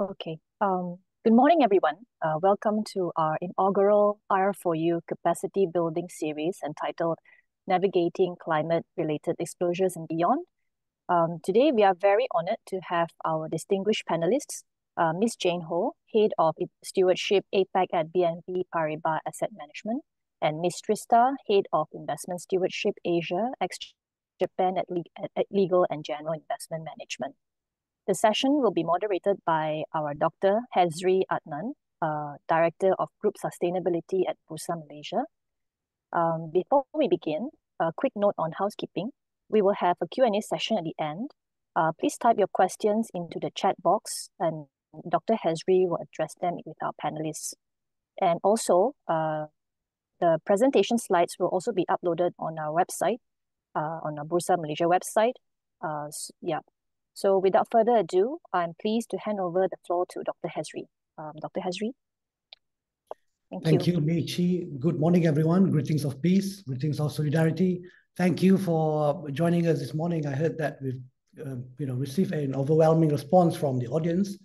Okay. Good morning, everyone. Welcome to our inaugural IR4U capacity building series entitled Navigating Climate-Related Exposures and Beyond. Today, we are very honored to have our distinguished panelists, Ms. Jane Ho, Head of Stewardship APAC at BNP Paribas Asset Management, and Ms. Trista, Head of Investment Stewardship Asia, ex-Japan at Legal and General Investment Management. The session will be moderated by our Dr. Hezri Adnan, Director of Group Sustainability at Bursa Malaysia. Before we begin, a quick note on housekeeping. We will have a Q&A session at the end. Please type your questions into the chat box and Dr. Hezri will address them with our panelists. And also, the presentation slides will also be uploaded on our website, on our Bursa Malaysia website. So without further ado, I'm pleased to hand over the floor to Dr. Hezri. Dr. Hezri. Thank you, Michi. Good morning, everyone. Greetings of peace, greetings of solidarity. Thank you for joining us this morning. I heard that we've received an overwhelming response from the audience,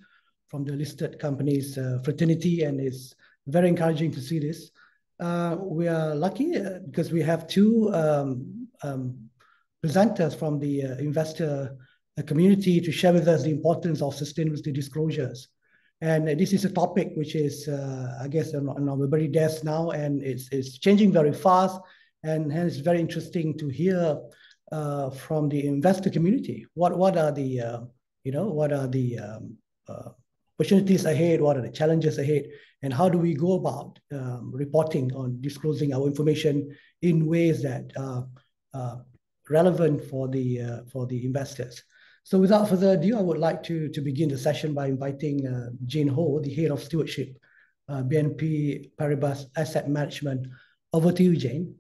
from the listed companies fraternity, and it's very encouraging to see this. We are lucky because we have two presenters from the investor community to share with us the importance of sustainability disclosures. And this is a topic which is, I guess, on our very desk now, and it's changing very fast. And hence, it's very interesting to hear from the investor community what are the opportunities ahead, what are the challenges ahead, and how do we go about reporting on disclosing our information in ways that are relevant for the investors. So without further ado, I would like to begin the session by inviting Jane Ho, the Head of Stewardship, BNP Paribas Asset Management. Over to you, Jane.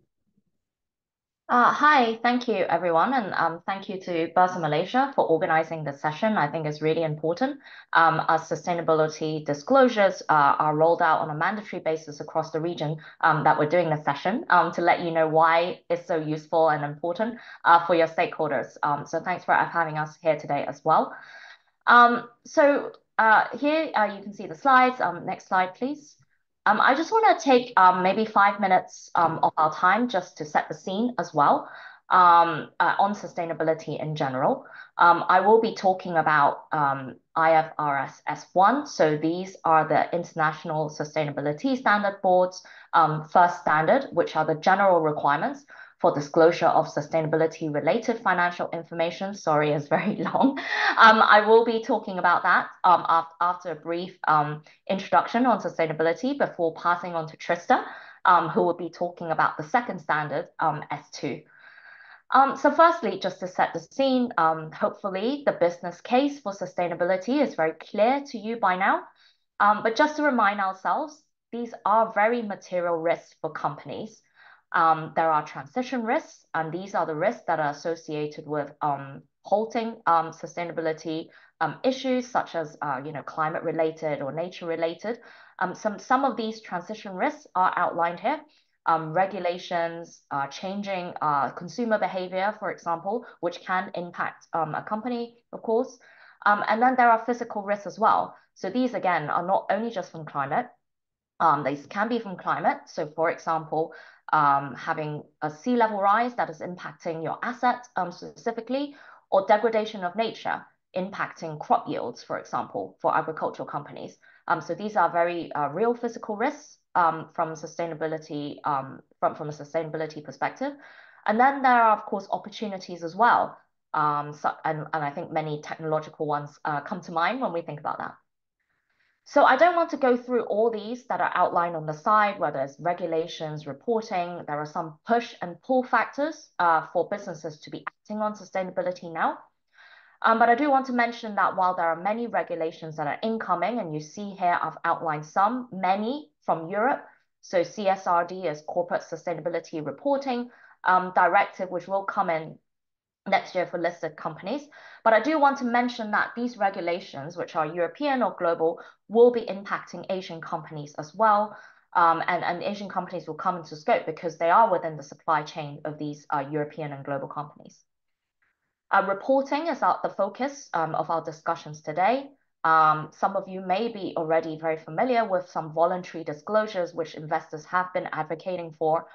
Hi, thank you, everyone. And thank you to Bursa Malaysia for organizing this session. I think it's really important as sustainability disclosures are rolled out on a mandatory basis across the region that we're doing this session to let you know why it's so useful and important for your stakeholders. So thanks for having us here today as well. Here you can see the slides. Next slide, please. I just want to take maybe 5 minutes of our time just to set the scene as well on sustainability in general. I will be talking about IFRS S1. So these are the International Sustainability Standard Board's first standard, which are the general requirements for disclosure of sustainability-related financial information. Sorry, it's very long. I will be talking about that after a brief introduction on sustainability before passing on to Trista, who will be talking about the second standard, S2. So firstly, just to set the scene, hopefully the business case for sustainability is very clear to you by now. But just to remind ourselves, these are very material risks for companies. There are transition risks, and these are the risks that are associated with halting sustainability issues such as climate-related or nature-related. Some of these transition risks are outlined here. Regulations, changing consumer behavior, for example, which can impact a company, of course. And then there are physical risks as well. So these, again, are not only just from climate. These can be from climate. So, for example, having a sea level rise that is impacting your assets specifically, or degradation of nature impacting crop yields, for example, for agricultural companies. So these are very real physical risks from sustainability, from a sustainability perspective. And then there are, of course, opportunities as well. And I think many technological ones come to mind when we think about that. So I don't want to go through all these that are outlined on the side, whether it's regulations, reporting. There are some push and pull factors for businesses to be acting on sustainability now. But I do want to mention that while there are many regulations that are incoming, and you see here I've outlined some, many from Europe. So CSRD is Corporate Sustainability Reporting Directive, which will come in next year for listed companies. But I do want to mention that these regulations, which are European or global, will be impacting Asian companies as well. And Asian companies will come into scope because they are within the supply chain of these European and global companies. Reporting is the focus of our discussions today. Some of you may be already very familiar with some voluntary disclosures which investors have been advocating for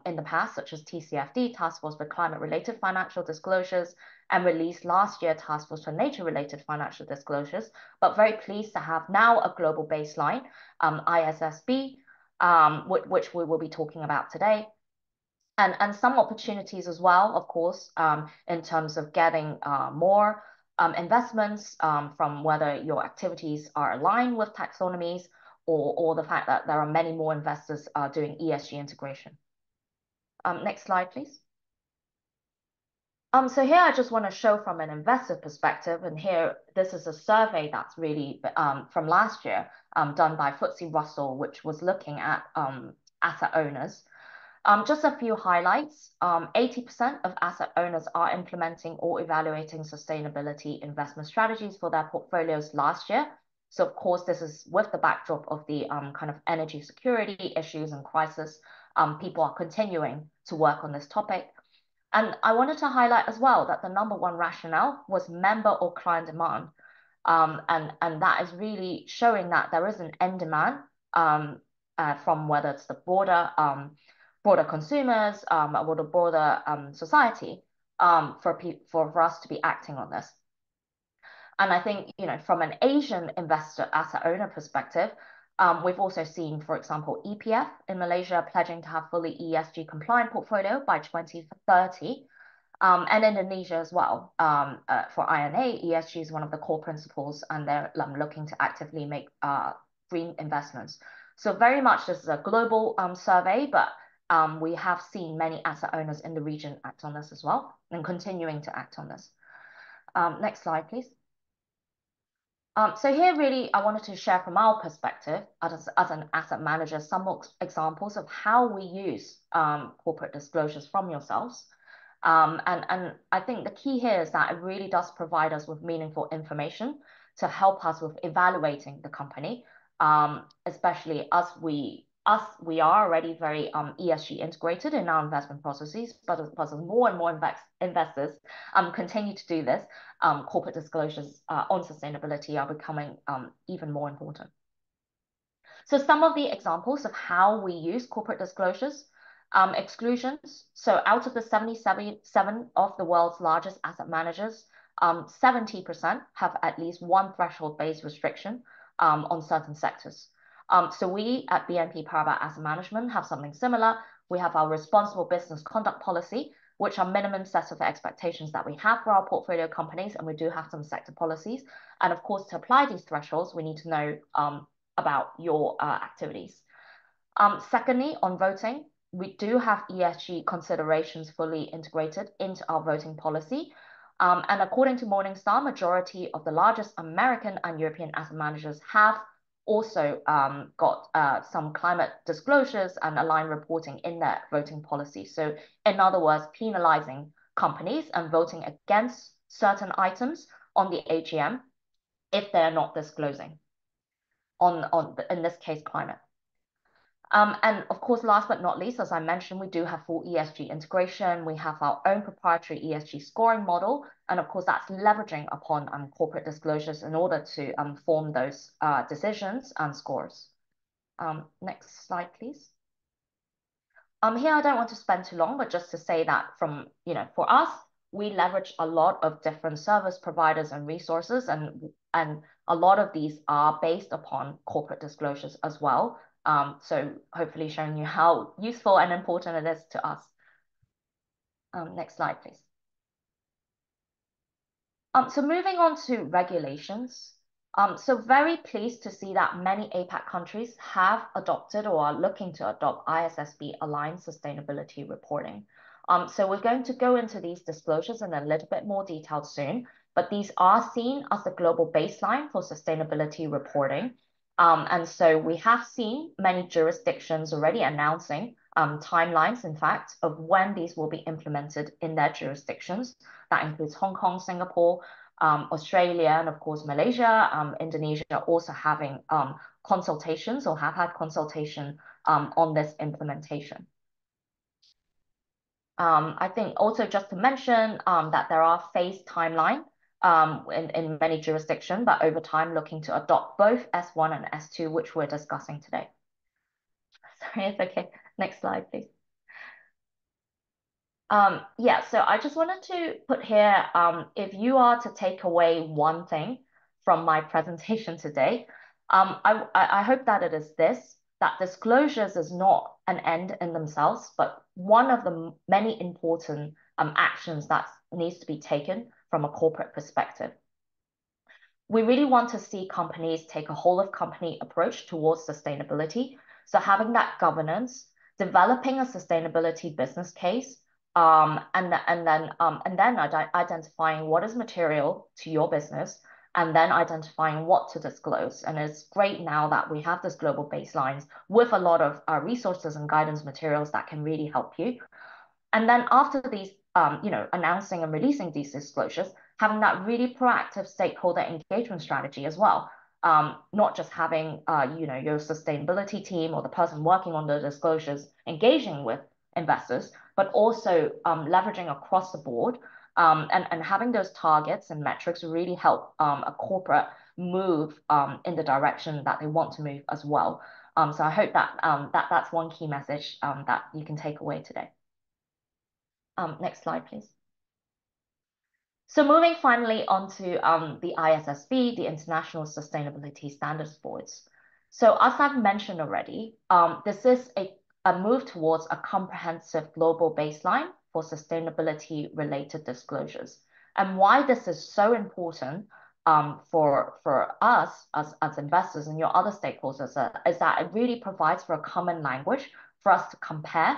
in the past, such as TCFD, Task Force for Climate-Related Financial Disclosures, and released last year, Task Force for Nature-Related Financial Disclosures, but very pleased to have now a global baseline, ISSB, which we will be talking about today. And some opportunities as well, of course, in terms of getting more investments from whether your activities are aligned with taxonomies or the fact that there are many more investors doing ESG integration. Next slide, please. So here I just want to show from an investor perspective, and here this is a survey that's really from last year done by FTSE Russell, which was looking at asset owners. Just a few highlights. 80% of asset owners are implementing or evaluating sustainability investment strategies for their portfolios last year. So of course, this is with the backdrop of the kind of energy security issues and crisis. People are continuing to work on this topic. And I wanted to highlight as well that the #1 rationale was member or client demand. And that is really showing that there is an end demand from whether it's the broader consumers or the broader society for us to be acting on this. And I think, from an Asian investor asset owner perspective, we've also seen, for example, EPF in Malaysia pledging to have fully ESG compliant portfolio by 2030. And Indonesia as well. For INA, ESG is one of the core principles, and they're looking to actively make green investments. So very much this is a global survey, but we have seen many asset owners in the region act on this as well and continuing to act on this. Next slide, please. So here really I wanted to share from our perspective as an asset manager some examples of how we use corporate disclosures from yourselves. And I think the key here is that it really does provide us with meaningful information to help us with evaluating the company, especially as we are already very ESG integrated in our investment processes, but as more and more investors continue to do this, corporate disclosures on sustainability are becoming even more important. So some of the examples of how we use corporate disclosures, exclusions. So out of the 77 of the world's largest asset managers, 70% have at least one threshold-based restriction on certain sectors. So we at BNP Paribas Asset Management have something similar. We have our responsible business conduct policy, which are minimum sets of expectations that we have for our portfolio companies, and we do have some sector policies. And of course, to apply these thresholds, we need to know about your activities. Secondly, on voting, we do have ESG considerations fully integrated into our voting policy. And according to Morningstar, majority of the largest American and European asset managers have also got some climate disclosures and aligned reporting in their voting policy. So in other words, penalizing companies and voting against certain items on the AGM if they're not disclosing in this case, climate. And of course, last but not least, as I mentioned, we do have full ESG integration. We have our own proprietary ESG scoring model. And of course, that's leveraging upon corporate disclosures in order to form those decisions and scores. Next slide, please. Here, I don't want to spend too long, but just to say that for us, we leverage a lot of different service providers and resources, and a lot of these are based upon corporate disclosures as well. So hopefully showing you how useful and important it is to us. Next slide, please. So moving on to regulations. So very pleased to see that many APAC countries have adopted or are looking to adopt ISSB aligned sustainability reporting. So we're going to go into these disclosures in a little bit more detail soon, but these are seen as the global baseline for sustainability reporting. And so we have seen many jurisdictions already announcing timelines, in fact, of when these will be implemented in their jurisdictions. That includes Hong Kong, Singapore, Australia, and of course, Malaysia, Indonesia also having consultations or have had consultation on this implementation. I think also just to mention that there are phased timeline in many jurisdictions, but over time looking to adopt both S1 and S2, which we're discussing today. Sorry, it's okay. Next slide, please. Yeah, so I just wanted to put here, if you are to take away one thing from my presentation today, I hope that it is this, that disclosures is not an end in themselves, but one of the many important actions that needs to be taken from a corporate perspective. We really want to see companies take a whole of company approach towards sustainability. So having that governance, developing a sustainability business case, and then identifying what is material to your business, and then identifying what to disclose. And it's great now that we have this global baselines with a lot of resources and guidance materials that can really help you. And then after these, announcing and releasing these disclosures, having that really proactive stakeholder engagement strategy as well. Not just having, your sustainability team or the person working on the disclosures engaging with investors, but also leveraging across the board and having those targets and metrics really help a corporate move in the direction that they want to move as well. So I hope that, that's one key message that you can take away today. Next slide, please. So moving finally on to the ISSB, the International Sustainability Standards Boards. So as I've mentioned already, this is a move towards a comprehensive global baseline for sustainability-related disclosures. And why this is so important for us as investors and your other stakeholders is that it really provides for a common language for us to compare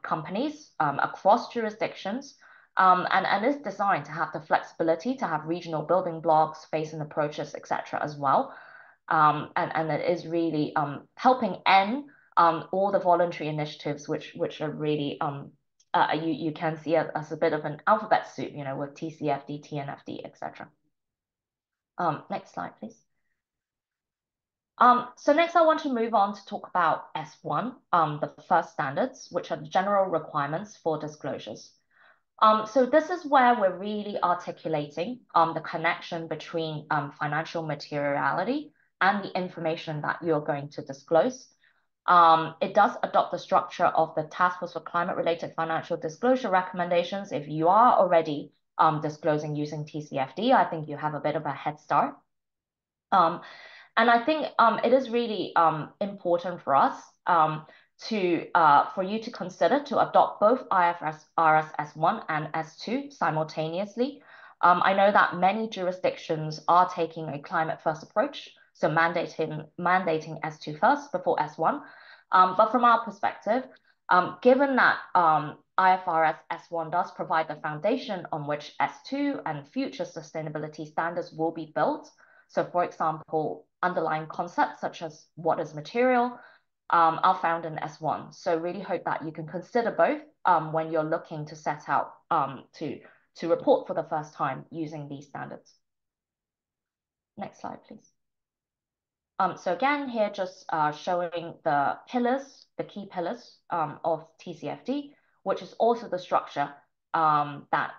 companies across jurisdictions, and is designed to have the flexibility to have regional building blocks, phase-in approaches, etc. as well. And it is really helping end all the voluntary initiatives which are really you can see as a bit of an alphabet soup, with TCFD, TNFD, etc. Next slide, please. So next I want to move on to talk about S1, the first standards, which are the general requirements for disclosures. So this is where we're really articulating the connection between financial materiality and the information that you're going to disclose. It does adopt the structure of the Task Force for Climate-Related Financial Disclosure recommendations. If you are already disclosing using TCFD, I think you have a bit of a head start. And I think it is really important for us for you to consider to adopt both IFRS S1 and S2 simultaneously. I know that many jurisdictions are taking a climate-first approach, so mandating S2 first before S1. But from our perspective, given that IFRS S1 does provide the foundation on which S2 and future sustainability standards will be built. So for example, underlying concepts such as what is material are found in S1. So really hope that you can consider both when you're looking to set out to report for the first time using these standards. Next slide, please. So again, here just showing the pillars, the key pillars of TCFD, which is also the structure that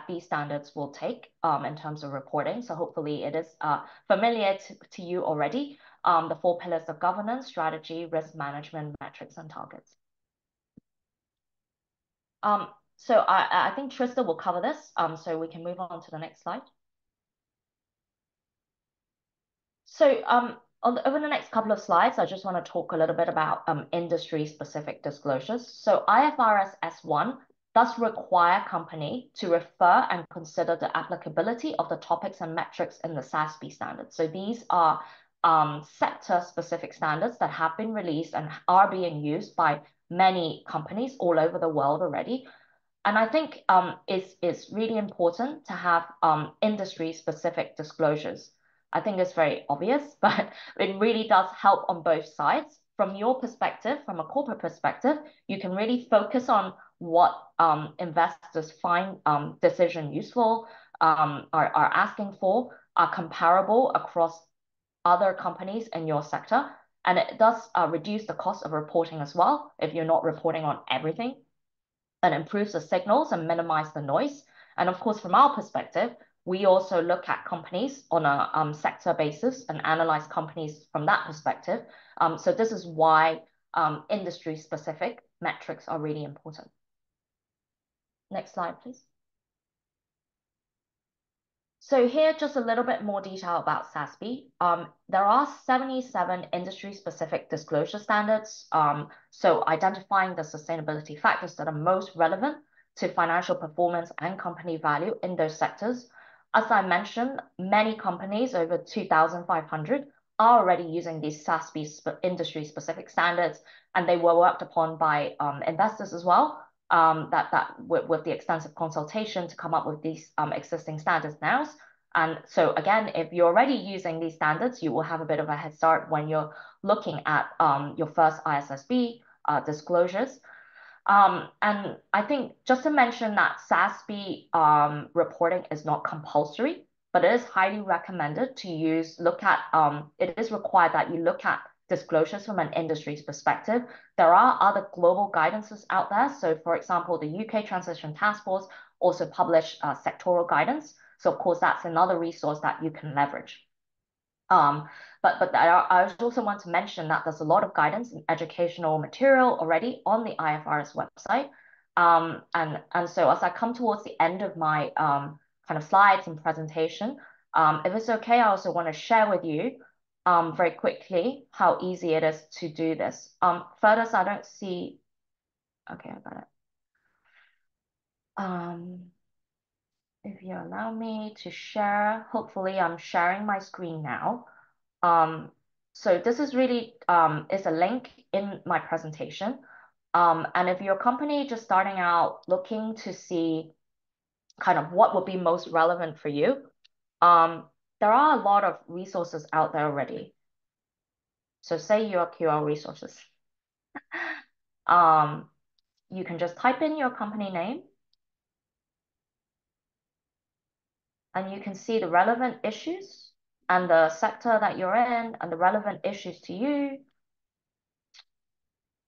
these standards will take in terms of reporting. So hopefully it is familiar to you already. The 4 pillars of governance, strategy, risk management, metrics, and targets. So I think Trista will cover this, so we can move on to the next slide. So over the next couple of slides, I just want to talk a little bit about industry-specific disclosures. So IFRS S1 does require company to refer and consider the applicability of the topics and metrics in the SASB standards. So these are sector-specific standards that have been released and are being used by many companies all over the world already. And I think it's really important to have industry-specific disclosures. I think it's very obvious, but it really does help on both sides. From your perspective, from a corporate perspective, you can really focus on what investors find decision useful, are asking for, are comparable across other companies in your sector. And it does reduce the cost of reporting as well, if you're not reporting on everything, and improves the signals and minimize the noise. And of course, from our perspective, we also look at companies on a sector basis and analyze companies from that perspective. So this is why industry-specific metrics are really important. Next slide, please. So here, just a little bit more detail about SASB. There are 77 industry-specific disclosure standards. So identifying the sustainability factors that are most relevant to financial performance and company value in those sectors. As I mentioned, many companies, over 2,500, are already using these SASB industry-specific standards, and they were worked upon by investors as well. With the extensive consultation to come up with these existing standards now. And so again, if you're already using these standards, you will have a bit of a head start when you're looking at your first ISSB disclosures. And I think just to mention that SASB reporting is not compulsory, but it is highly recommended to it is required that you look at disclosures from an industry's perspective. There are other global guidances out there. So for example, the UK Transition Task Force also published sectoral guidance. So of course, that's another resource that you can leverage. But I also want to mention that there's a lot of guidance and educational material already on the IFRS website. And so as I come towards the end of my kind of slides and presentation, if it's okay, I also want to share with you very quickly how easy it is to do this. Furthest, I don't see. Okay, I got it. If you allow me to share, hopefully I'm sharing my screen now. So this is really is a link in my presentation. And if your company just starting out looking to see kind of what would be most relevant for you, there are a lot of resources out there already. So say your QR resources. You can just type in your company name. And you can see the relevant issues and the sector that you're in and the relevant issues to you.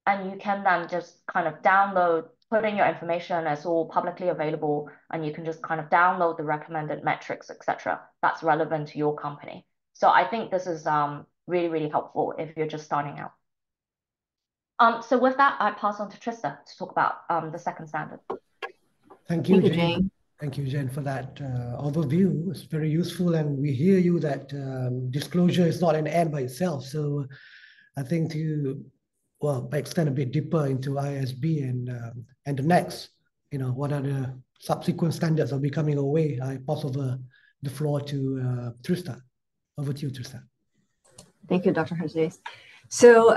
And you can then just kind of download, put in your information, it's all publicly available, and you can just kind of download the recommended metrics, etc. that's relevant to your company. So I think this is really, really helpful if you're just starting out. So with that, I pass on to Trista to talk about the second standard. Thank you, Jane. Jane. Thank you, Jen, for that overview. It's very useful, and we hear you that disclosure is not an end by itself. So I think to, well, extend a bit deeper into ISB and the next, what are the subsequent standards that will be coming our way? I pass over the floor to Trista. Over to you, Trista. Thank you, Dr. Hezri. So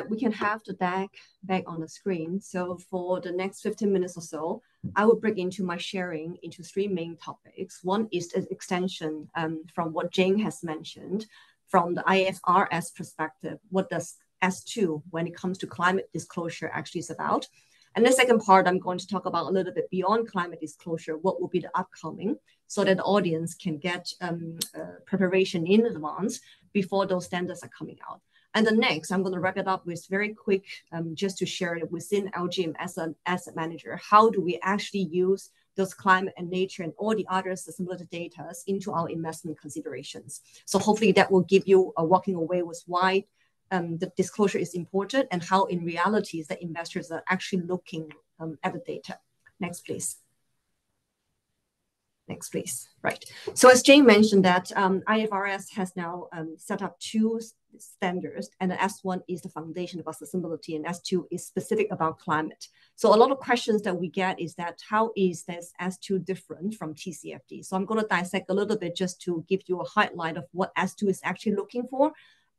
we can have the deck back on the screen. So for the next 15 minutes or so, I will break into my sharing into three main topics. One is the extension from what Jane has mentioned from the IFRS perspective. What does S2 when it comes to climate disclosure actually is about? And the second part, I'm going to talk about a little bit beyond climate disclosure, what will be the upcoming, so that the audience can get preparation in advance before those standards are coming out. And the next, I'm going to wrap it up with very quick, just to share it within LGIM as an asset manager. How do we actually use those climate and nature and all the other sustainability data into our investment considerations? So hopefully that will give you a walking away with why the disclosure is important and how in reality is that investors are actually looking at the data. Next, please. Next, please. Right. So as Jane mentioned that IFRS has now set up two standards, and the S1 is the foundation of our sustainability, and S2 is specific about climate. So a lot of questions that we get is that how is this S2 different from TCFD? So I'm going to dissect a little bit just to give you a highlight of what S2 is actually looking for.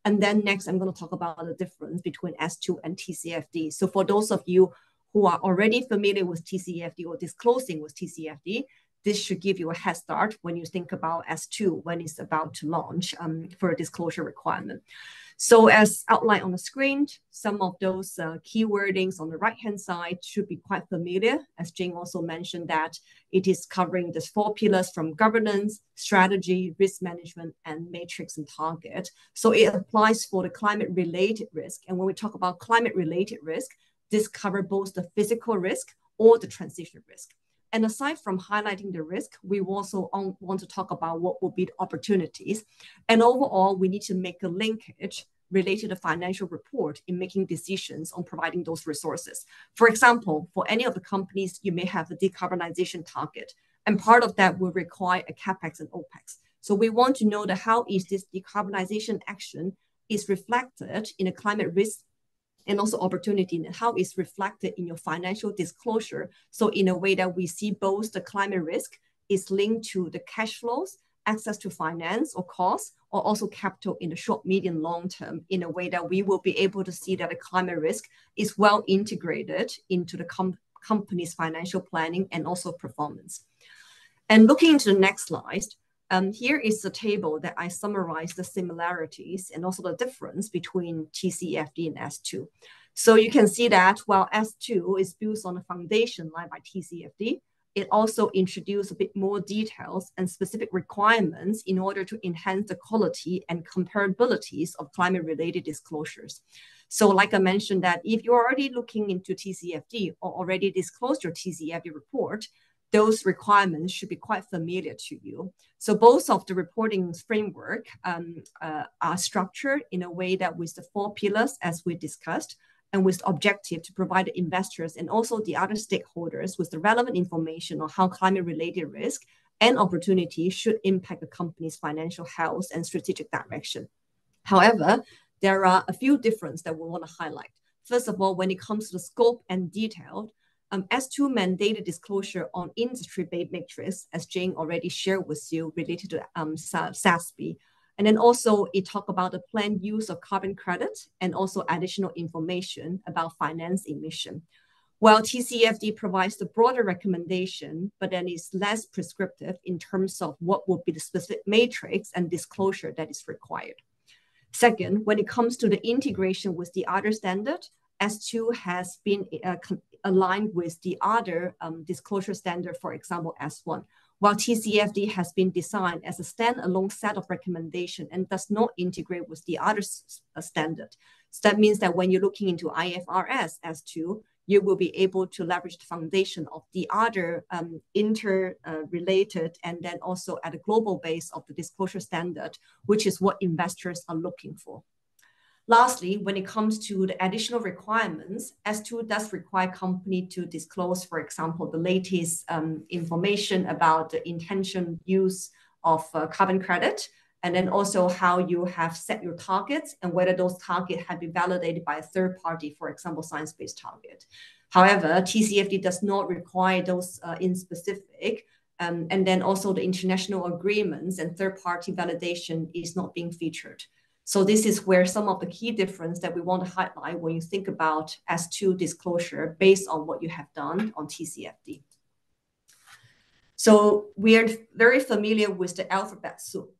And then next, I'm going to talk about the difference between S2 and TCFD. So for those of you who are already familiar with TCFD or disclosing with TCFD, this should give you a head start when you think about S2 when it's about to launch for a disclosure requirement. So as outlined on the screen, some of those key wordings on the right-hand side should be quite familiar. As Jane also mentioned that it is covering the 4 pillars from governance, strategy, risk management, and matrix and target. So it applies for the climate-related risk. And when we talk about climate-related risk, this covers both the physical risk or the transition risk. And aside from highlighting the risk, we also want to talk about what will be the opportunities. And overall, we need to make a linkage related to financial report in making decisions on providing those resources. For example, for any of the companies, you may have a decarbonization target, and part of that will require a CapEx and OpEx. So we want to know that how is this decarbonization action is reflected in a climate risk and also opportunity, and how is reflected in your financial disclosure. So in a way that we see both the climate risk is linked to the cash flows, access to finance or costs, or also capital in the short, medium, long term, in a way that we will be able to see that the climate risk is well integrated into the company's financial planning and also performance. And looking into the next slide, here is the table that I summarized the similarities and also the difference between TCFD and S2. So you can see that while S2 is built on a foundation line by TCFD, it also introduced a bit more details and specific requirements in order to enhance the quality and comparabilities of climate-related disclosures. So like I mentioned, that if you're already looking into TCFD or already disclosed your TCFD report, those requirements should be quite familiar to you. So both of the reporting framework are structured in a way that with the 4 pillars, as we discussed, and with the objective to provide the investors and also the other stakeholders with the relevant information on how climate-related risk and opportunity should impact the company's financial health and strategic direction. However, there are a few differences that we want to highlight. First of all, when it comes to the scope and detail, S2 mandated disclosure on industry-based metrics, as Jane already shared with you, related to ISSB. And then also it talked about the planned use of carbon credit and also additional information about finance emission. While TCFD provides the broader recommendation, but then is less prescriptive in terms of what will be the specific matrix and disclosure that is required. Second, when it comes to the integration with the other standard, S2 has been aligned with the other disclosure standard, for example, S1, while TCFD has been designed as a standalone set of recommendations and does not integrate with the other standard. So that means that when you're looking into IFRS S2, you will be able to leverage the foundation of the other interrelated and then also at a global base of the disclosure standard, which is what investors are looking for. Lastly, when it comes to the additional requirements, S2 does require company to disclose, for example, the latest information about the intention use of carbon credit, and then also how you have set your targets and whether those targets have been validated by a third party, for example, science-based target. However, TCFD does not require those in specific, and then also the international agreements and third-party validation is not being featured. So this is where some of the key difference that we want to highlight when you think about S2 disclosure based on what you have done on TCFD. So we are very familiar with the alphabet soup.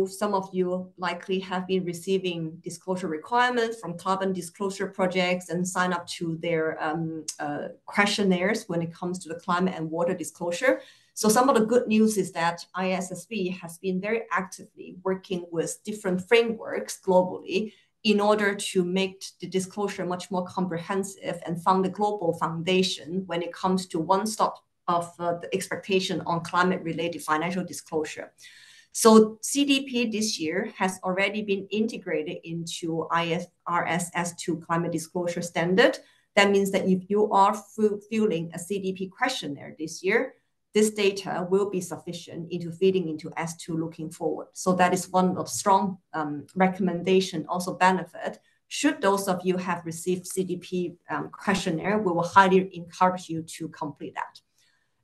Some of you likely have been receiving disclosure requirements from carbon disclosure projects and sign up to their questionnaires when it comes to the climate and water disclosure. So some of the good news is that ISSB has been very actively working with different frameworks globally in order to make the disclosure much more comprehensive and found a global foundation when it comes to one stop of the expectation on climate-related financial disclosure. So CDP this year has already been integrated into IFRS S2 climate disclosure standard. That means that if you are filling a CDP questionnaire this year, this data will be sufficient into feeding into S2 looking forward. So that is one of strong recommendation, also benefit. Should those of you have received CDP questionnaire, we will highly encourage you to complete that.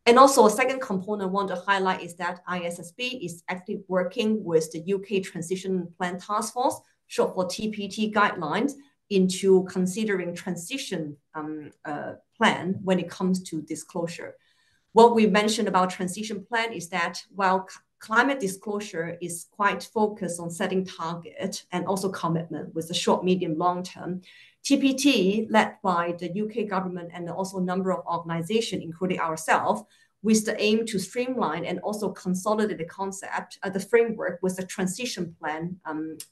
And also a second component I want to highlight is that ISSB is actively working with the UK Transition Plan Task Force, short for TPT guidelines, into considering transition plan when it comes to disclosure. What we mentioned about transition plan is that while climate disclosure is quite focused on setting target and also commitment with the short, medium, long term, TPT, led by the UK government and also a number of organizations, including ourselves, with the aim to streamline and also consolidate the concept, the framework with the transition plan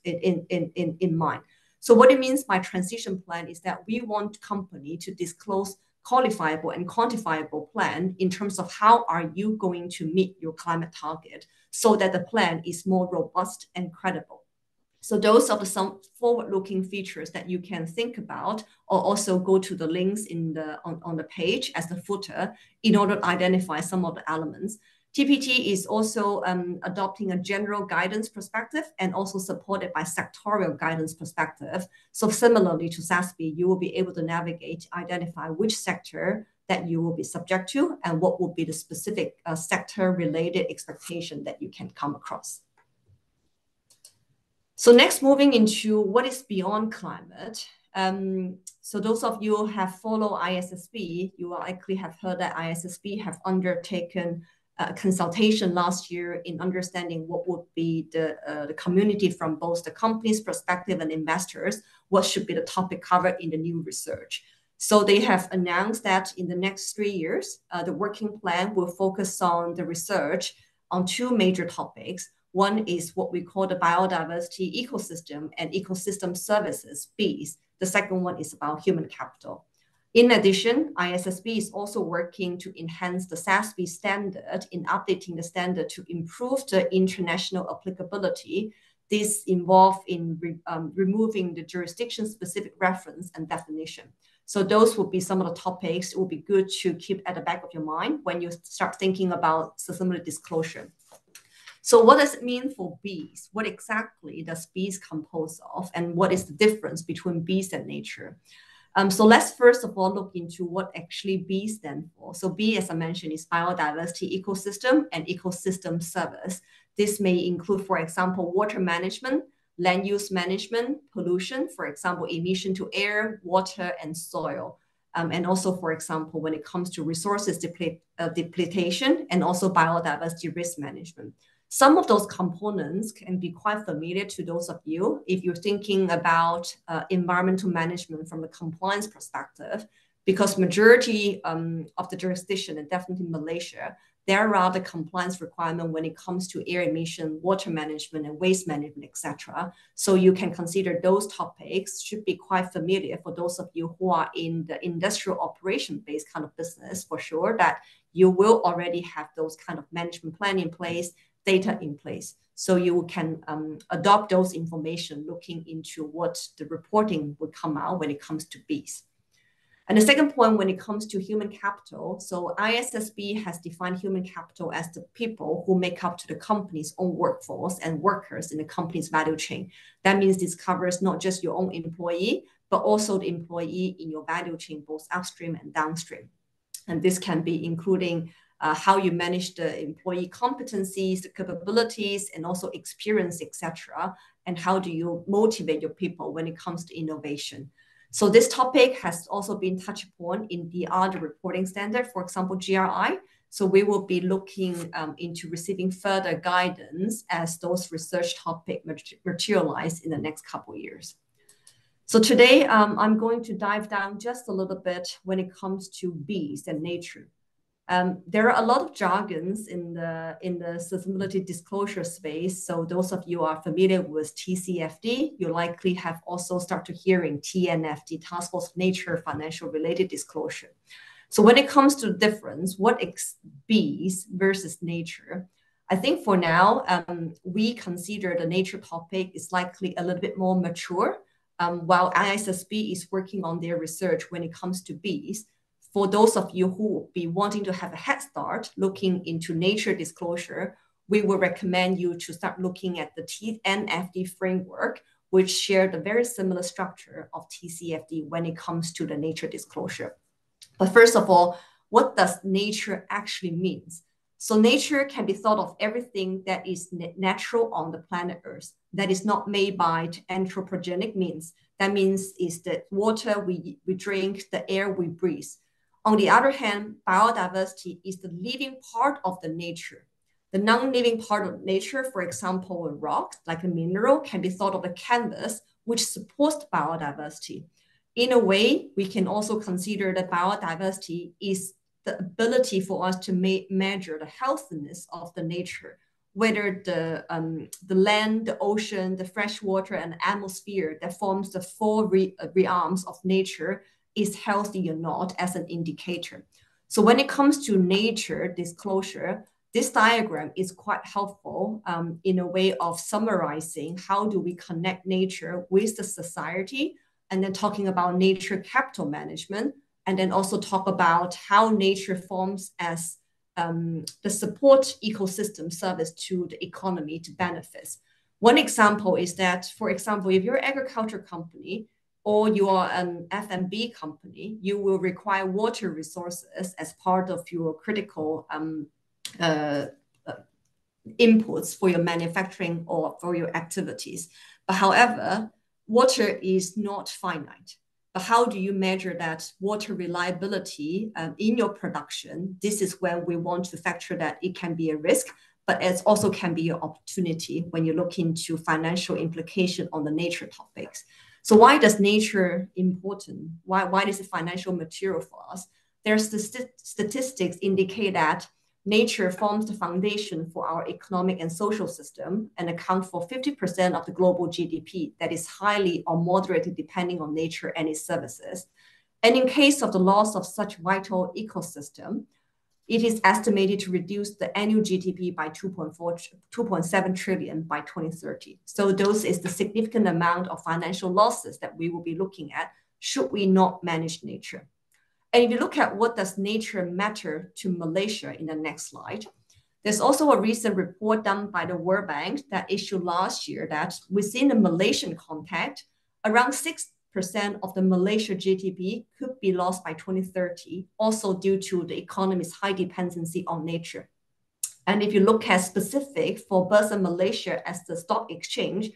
in mind. So what it means by transition plan is that we want company to disclose qualifiable and quantifiable plan in terms of how are you going to meet your climate target so that the plan is more robust and credible. So those are some forward-looking features that you can think about, or also go to the links on the page as the footer in order to identify some of the elements. TPT is also adopting a general guidance perspective and also supported by sectorial guidance perspective. So similarly to SASB, you will be able to navigate, identify which sector that you will be subject to and what will be the specific sector-related expectation that you can come across. So next, moving into what is beyond climate. So those of you who have followed ISSB, you will likely have heard that ISSB have undertaken a consultation last year in understanding what would be the community from both the company's perspective and investors, what should be the topic covered in the new research. So they have announced that in the next 3 years, the working plan will focus on the research on 2 major topics. One is what we call the biodiversity ecosystem and ecosystem services, BEES. The second one is about human capital. In addition, ISSB is also working to enhance the SASB standard in updating the standard to improve the international applicability. This involves in removing the jurisdiction-specific reference and definition. So those will be some of the topics it will be good to keep at the back of your mind when you start thinking about sustainability disclosure. So what does it mean for bees? What exactly does bees compose of? And what is the difference between bees and nature? So let's first of all look into what actually B stands for. So B, as I mentioned, is biodiversity ecosystem and ecosystem service. This may include, for example, water management, land use management, pollution, for example, emission to air, water, and soil. And also, for example, when it comes to resources depletion and also biodiversity risk management. Some of those components can be quite familiar to those of you if you're thinking about environmental management from a compliance perspective, because majority of the jurisdiction, and definitely Malaysia, there are the compliance requirements when it comes to air emission, water management, and waste management, etc. So you can consider those topics should be quite familiar for those of you who are in the industrial operation-based kind of business, for sure, that you will already have those kind of management plan in place, data in place. So you can adopt those information looking into what the reporting would come out when it comes to bees. And the second point, when it comes to human capital, so ISSB has defined human capital as the people who make up to the company's own workforce and workers in the company's value chain. That means this covers not just your own employee, but also the employee in your value chain, both upstream and downstream. And this can be including how you manage the employee competencies, the capabilities, and also experience, etc. And how do you motivate your people when it comes to innovation. So this topic has also been touched upon in the other reporting standard, for example, GRI. So we will be looking into receiving further guidance as those research topics materialize in the next couple of years. So today, I'm going to dive down just a little bit when it comes to bees and nature. There are a lot of jargons in the sustainability disclosure space. So those of you are familiar with TCFD, you likely have also started hearing TNFD, Task Force Nature Financial Related Disclosure. So when it comes to the difference, what is bees versus nature? I think for now, we consider the nature topic is likely a little bit more mature, while ISSB is working on their research when it comes to bees. For those of you who will be wanting to have a head start looking into nature disclosure, we will recommend you to start looking at the TNFD framework, which share the very similar structure of TCFD when it comes to the nature disclosure. But first of all, what does nature actually mean? So nature can be thought of everything that is natural on the planet Earth, that is not made by anthropogenic means. That means is the water we drink, the air we breathe. On the other hand, biodiversity is the living part of the nature. The non-living part of nature, for example, a rock, like a mineral, can be thought of a canvas, which supports biodiversity. In a way, we can also consider that biodiversity is the ability for us to measure the healthiness of the nature, whether the land, the ocean, the fresh water, and the atmosphere that forms the four realms of nature is healthy or not as an indicator. So when it comes to nature disclosure, this diagram is quite helpful in a way of summarizing how do we connect nature with the society, and then talking about nature capital management, and then also talk about how nature forms as the support ecosystem service to the economy to benefits. One example is that, for example, if you're an agriculture company or you are an F&B company, you will require water resources as part of your critical inputs for your manufacturing or for your activities. But however, water is not finite. But how do you measure that water reliability in your production? This is when we want to factor that it can be a risk, but it also can be an opportunity when you look into financial implication on the nature topics. So why does nature important? Why is it financial material for us? There's the statistics indicate that nature forms the foundation for our economic and social system and account for 50% of the global GDP that is highly or moderately depending on nature and its services. And in case of the loss of such vital ecosystem, it is estimated to reduce the annual GDP by 2.7 trillion by 2030. So those is the significant amount of financial losses that we will be looking at should we not manage nature. And if you look at what does nature matter to Malaysia in the next slide, there's also a recent report done by the World Bank that issued last year that within the Malaysian context, around 6% of the Malaysia GDP could be lost by 2030, also due to the economy's high dependency on nature. And if you look at specific for Bursa Malaysia as the stock exchange,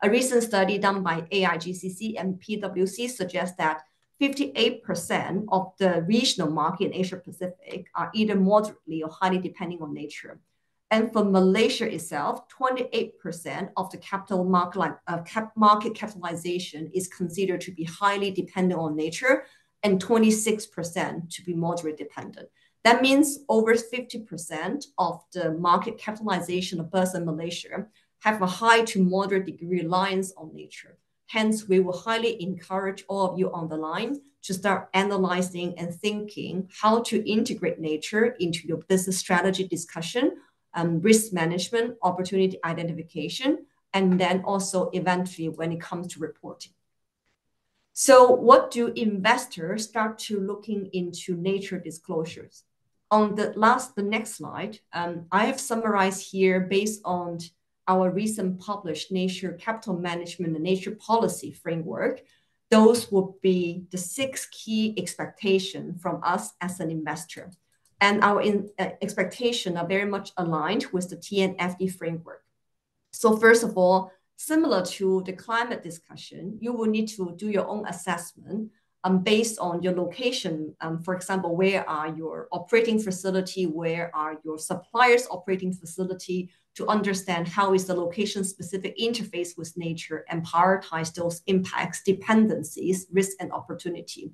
a recent study done by AIGCC and PwC suggests that 58% of the regional market in Asia Pacific are either moderately or highly depending on nature. And for Malaysia itself, 28% of the capital market capitalization is considered to be highly dependent on nature, and 26% to be moderate dependent. That means over 50% of the market capitalization of Bursa Malaysia have a high to moderate degree reliance on nature. Hence, we will highly encourage all of you on the line to start analyzing and thinking how to integrate nature into your business strategy discussion, risk management, opportunity identification, and then also eventually when it comes to reporting. So what do investors start to looking into nature disclosures? On the next slide, I have summarized here based on our recent published nature capital management and nature policy framework. Those would be the 6 key expectations from us as an investor. And our expectations are very much aligned with the TNFD framework. So first of all, similar to the climate discussion, you will need to do your own assessment based on your location. For example, where are your operating facility? Where are your suppliers' operating facility? To understand how is the location-specific interface with nature and prioritize those impacts, dependencies, risk, and opportunity.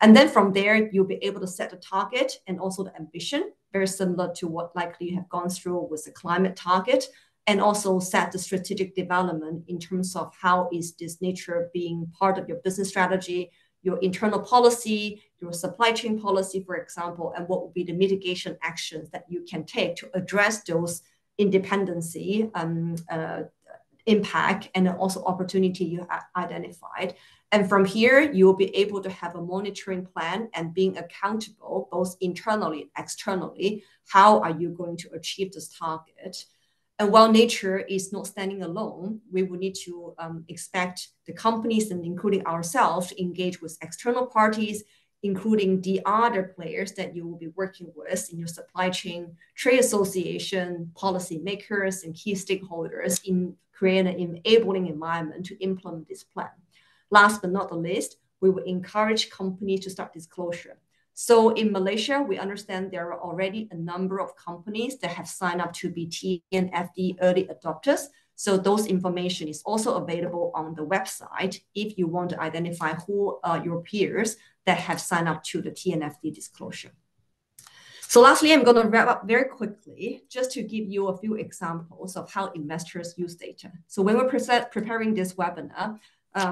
And then from there, you'll be able to set a target and also the ambition, very similar to what likely you have gone through with the climate target, and also set the strategic development in terms of how is this nature being part of your business strategy, your internal policy, your supply chain policy, for example, and what will be the mitigation actions that you can take to address those independency, impact, and also opportunity you have identified. And from here, you will be able to have a monitoring plan and being accountable both internally and externally. How are you going to achieve this target? And while nature is not standing alone, we will need to expect the companies and including ourselves to engage with external parties, including the other players that you will be working with in your supply chain, trade association, policymakers, and key stakeholders in creating an enabling environment to implement this plan. Last but not the least, we will encourage companies to start disclosure. So in Malaysia, we understand there are already a number of companies that have signed up to be TNFD early adopters. So those information is also available on the website if you want to identify who are your peers that have signed up to the TNFD disclosure. So lastly, I'm going to wrap up very quickly just to give you a few examples of how investors use data. So when we're preparing this webinar,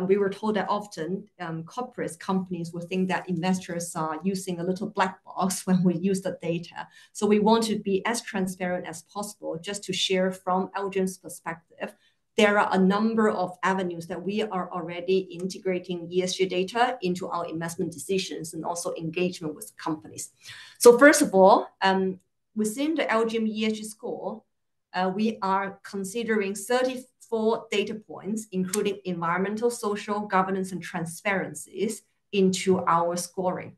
we were told that often corporate companies will think that investors are using a little black box when we use the data. So we want to be as transparent as possible, just to share from LGIM's perspective. There are a number of avenues that we are already integrating ESG data into our investment decisions and also engagement with companies. So first of all, within the LGIM ESG score, we are considering 34 data points, including environmental, social, governance, and transparencies into our scoring.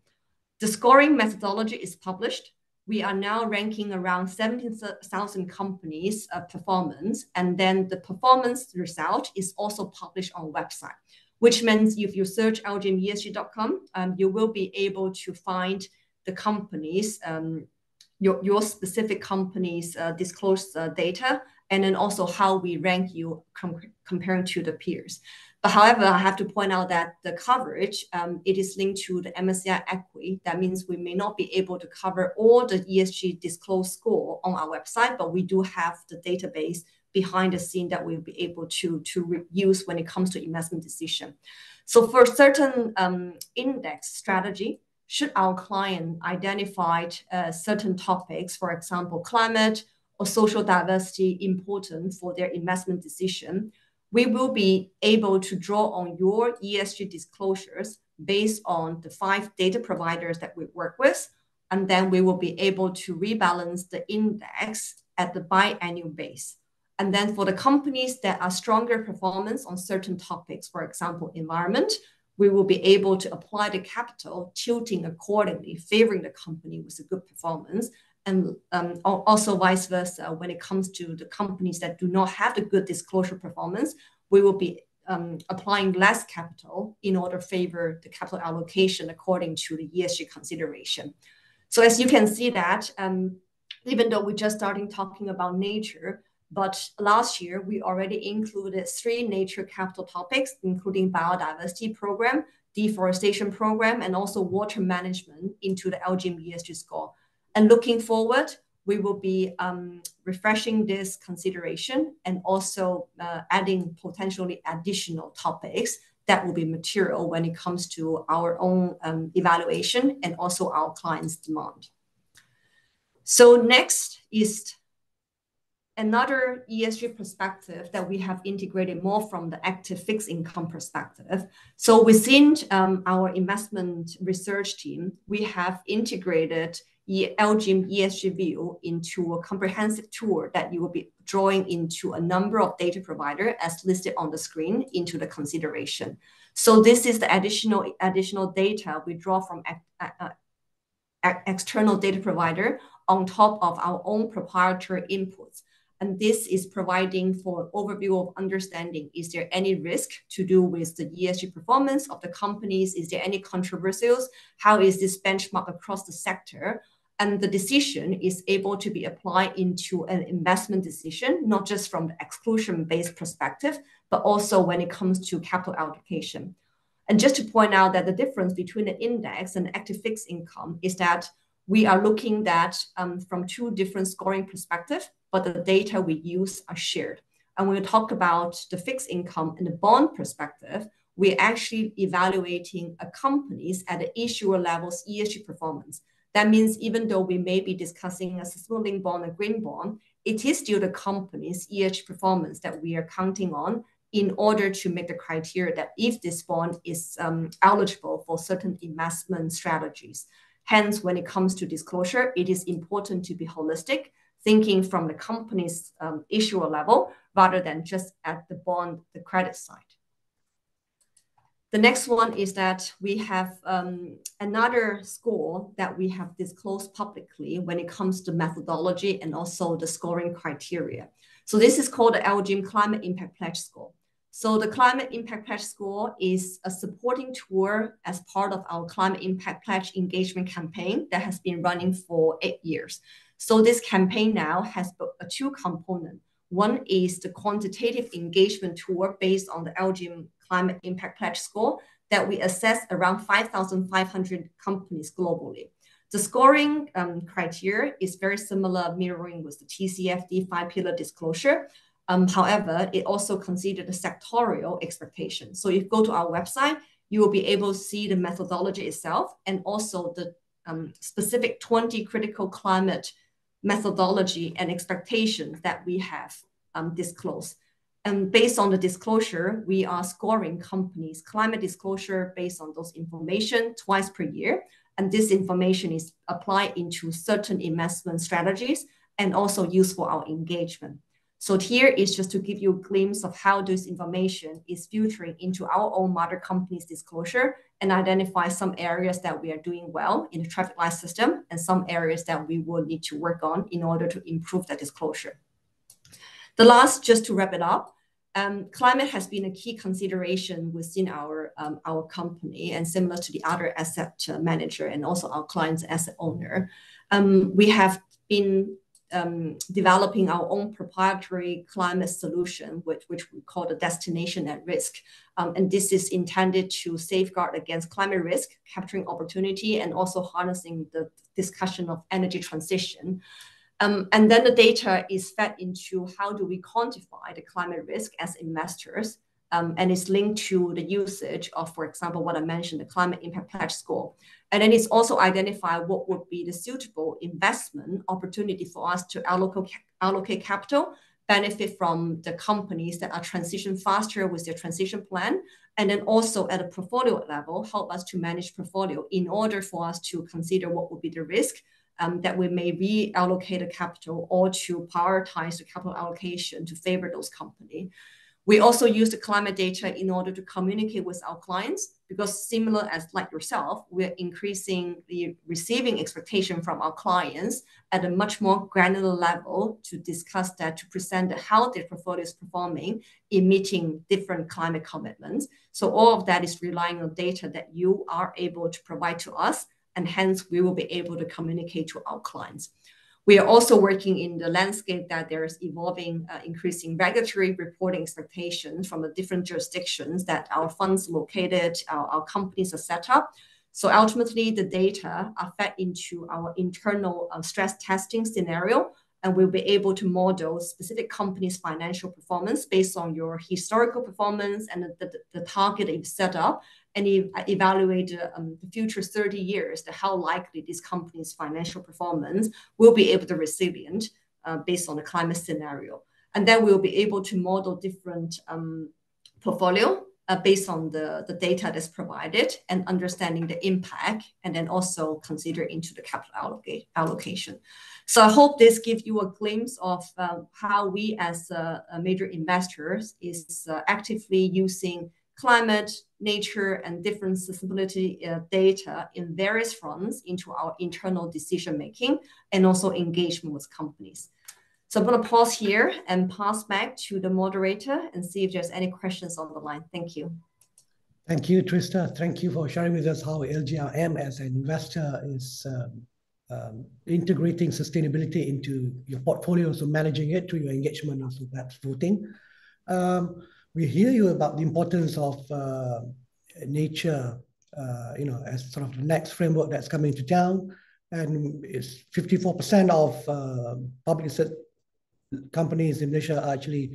The scoring methodology is published. We are now ranking around 17,000 companies' performance, and then the performance result is also published on website, which means if you search lgimesg.com, you will be able to find the companies, your specific company's disclosed data, and then also how we rank you comparing to the peers. But however, I have to point out that the coverage, it is linked to the MSCI equity. That means we may not be able to cover all the ESG disclosed score on our website, but we do have the database behind the scene that we'll be able to use when it comes to investment decision. So for certain index strategy, should our client identify certain topics, for example, climate or social diversity, important for their investment decision, we will be able to draw on your ESG disclosures based on the 5 data providers that we work with, and then we will be able to rebalance the index at the biannual base. And then for the companies that are stronger performance on certain topics, for example, environment, we will be able to apply the capital tilting accordingly, favoring the company with a good performance. And also vice versa, when it comes to the companies that do not have the good disclosure performance, we will be applying less capital in order to favor the capital allocation according to the ESG consideration. So as you can see that, even though we're just starting talking about nature, but last year we already included 3 nature capital topics, including biodiversity program, deforestation program, and also water management into the LGIM ESG score. And looking forward, we will be refreshing this consideration and also adding potentially additional topics that will be material when it comes to our own evaluation and also our clients' demand. So next is another ESG perspective that we have integrated more from the active fixed income perspective. So within our investment research team, we have integrated LGIM ESG view into a comprehensive tool that you will be drawing into a number of data providers as listed on the screen into the consideration. So this is the additional data we draw from external data provider on top of our own proprietary inputs. And this is providing for an overview of understanding, is there any risk to do with the ESG performance of the companies? Is there any controversies? How is this benchmark across the sector? And the decision is able to be applied into an investment decision, not just from the exclusion-based perspective, but also when it comes to capital allocation. And just to point out that the difference between the index and active fixed income is that we are looking at from 2 different scoring perspectives, but the data we use are shared. And when we talk about the fixed income and the bond perspective, we're actually evaluating a company's at the issuer level's ESG performance. That means even though we may be discussing a sustainability bond, a green bond, it is still the company's ESG performance that we are counting on in order to make the criteria that if this bond is eligible for certain investment strategies. Hence, when it comes to disclosure, it is important to be holistic, thinking from the company's issuer level rather than just at the bond, the credit side. The next one is that we have another score that we have disclosed publicly when it comes to methodology and also the scoring criteria. So this is called the LGIM Climate Impact Pledge Score. So the Climate Impact Pledge Score is a supporting tool as part of our Climate Impact Pledge engagement campaign that has been running for 8 years. So this campaign now has 2 components. One is the quantitative engagement tool based on the LGIM Climate Impact Pledge Score that we assess around 5,500 companies globally. The scoring criteria is very similar, mirroring with the TCFD 5-pillar disclosure. However, it also considered the sectorial expectation. So if you go to our website, you will be able to see the methodology itself and also the specific 20 critical climate methodology and expectations that we have disclosed. And based on the disclosure, we are scoring companies' climate disclosure based on those information twice per year. And this information is applied into certain investment strategies and also used for our engagement. So here is just to give you a glimpse of how this information is filtering into our own mother company's disclosure and identify some areas that we are doing well in the traffic light system and some areas that we will need to work on in order to improve that disclosure. The last, just to wrap it up, climate has been a key consideration within our company and similar to the other asset manager and also our client's asset owner. We have been developing our own proprietary climate solution, which we call the destination at risk. And this is intended to safeguard against climate risk, capturing opportunity, and also harnessing the discussion of energy transition. And then the data is fed into how do we quantify the climate risk as investors, and it's linked to the usage of, for example, what I mentioned, the climate impact pledge score. And then it's also identify what would be the suitable investment opportunity for us to allocate capital, benefit from the companies that are transition faster with their transition plan, and then also at a portfolio level, help us to manage portfolio in order for us to consider what would be the risk that we may reallocate the capital or to prioritize the capital allocation to favor those companies. We also use the climate data in order to communicate with our clients because similar as like yourself, we're increasing the receiving expectation from our clients at a much more granular level to discuss that, to present how their portfolio is performing in meeting different climate commitments. So all of that is relying on data that you are able to provide to us, and hence we will be able to communicate to our clients. We are also working in the landscape that there is evolving, increasing regulatory reporting expectations from the different jurisdictions that our funds located, our companies are set up. So ultimately, the data are fed into our internal stress testing scenario, and we'll be able to model specific companies' financial performance based on your historical performance and the target that you've set up, and evaluate the future 30 years, how likely this company's financial performance will be able to resilient based on the climate scenario. And then we'll be able to model different portfolio based on the data that's provided and understanding the impact, and then also consider into the capital allocation. So I hope this gives you a glimpse of how we as major investors is actively using climate, nature, and different sustainability data in various fronts into our internal decision-making and also engagement with companies. So I'm going to pause here and pass back to the moderator and see if there's any questions on the line. Thank you. Thank you, Trista. Thank you for sharing with us how LGIM as an investor is integrating sustainability into your portfolio, so managing it through your engagement, also perhaps voting. We hear you about the importance of nature, as sort of the next framework that's coming to town, and it's 54% of public listed companies in Malaysia are actually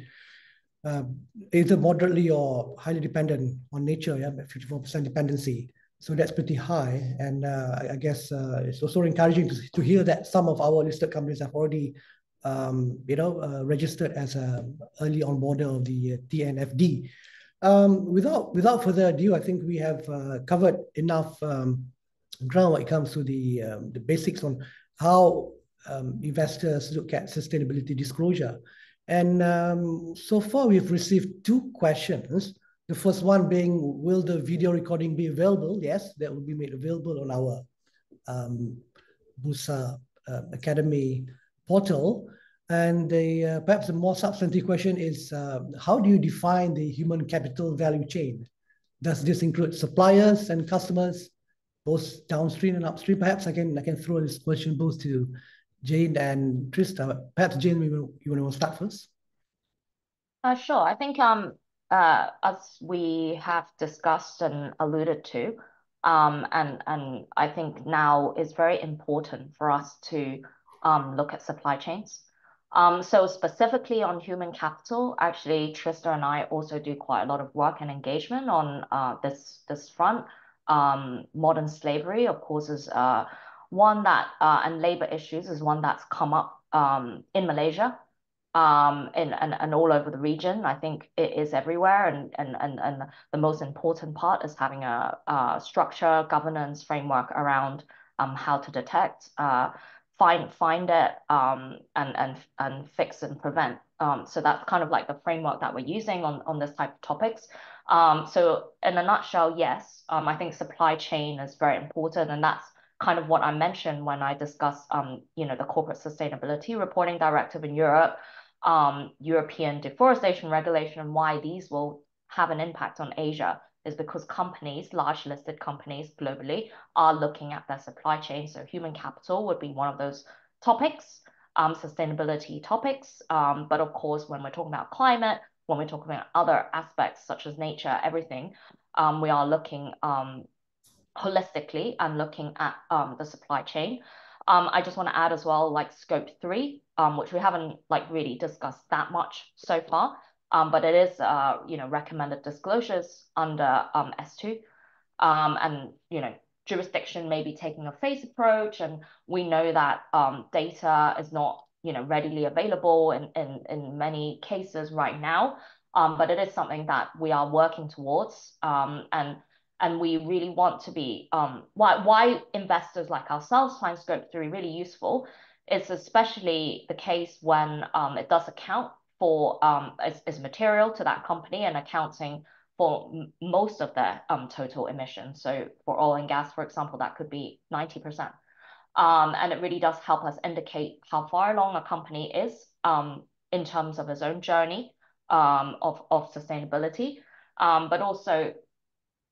either moderately or highly dependent on nature. Yeah, 54% dependency. So that's pretty high, and I guess it's also encouraging to hear that some of our listed companies have already registered as an early onboarder of the TNFD. Without further ado, I think we have covered enough ground when it comes to the basics on how investors look at sustainability disclosure. And so far, we've received 2 questions. The first one being, will the video recording be available? Yes, that will be made available on our Bursa Academy portal. And perhaps a more substantive question is, how do you define the human capital value chain? Does this include suppliers and customers, both downstream and upstream? Perhaps I can throw this question both to Jane and Trista. Perhaps Jane, you want to start first? Sure. I think as we have discussed and alluded to, and I think now is very important for us to look at supply chains. So specifically on human capital, actually, Trista and I also do quite a lot of work and engagement on this front. Modern slavery, of course, is one that, and labor issues is one that's come up in Malaysia, and all over the region. I think it is everywhere, and the most important part is having a structure, governance framework around how to detect, find it, and fix and prevent. So that's kind of like the framework that we're using on this type of topics. So in a nutshell, yes, I think supply chain is very important, and that's kind of what I mentioned when I discussed, the Corporate Sustainability Reporting Directive in Europe, European deforestation regulation, and why these will have an impact on Asia is because companies, large listed companies globally, are looking at their supply chain. So human capital would be one of those topics, sustainability topics. But of course, when we're talking about climate, when we're talking about other aspects such as nature, everything, we are looking holistically and looking at the supply chain. I just want to add as well, like scope 3, which we haven't like really discussed that much so far, but it is recommended disclosures under S2, and jurisdiction may be taking a phased approach, and we know that data is not readily available in many cases right now, but it is something that we are working towards, and we really want to be, why investors like ourselves find scope 3 really useful is especially the case when it does account for, is material to that company and accounting for most of their total emissions. So for oil and gas, for example, that could be 90%. And it really does help us indicate how far along a company is in terms of its own journey of sustainability, but also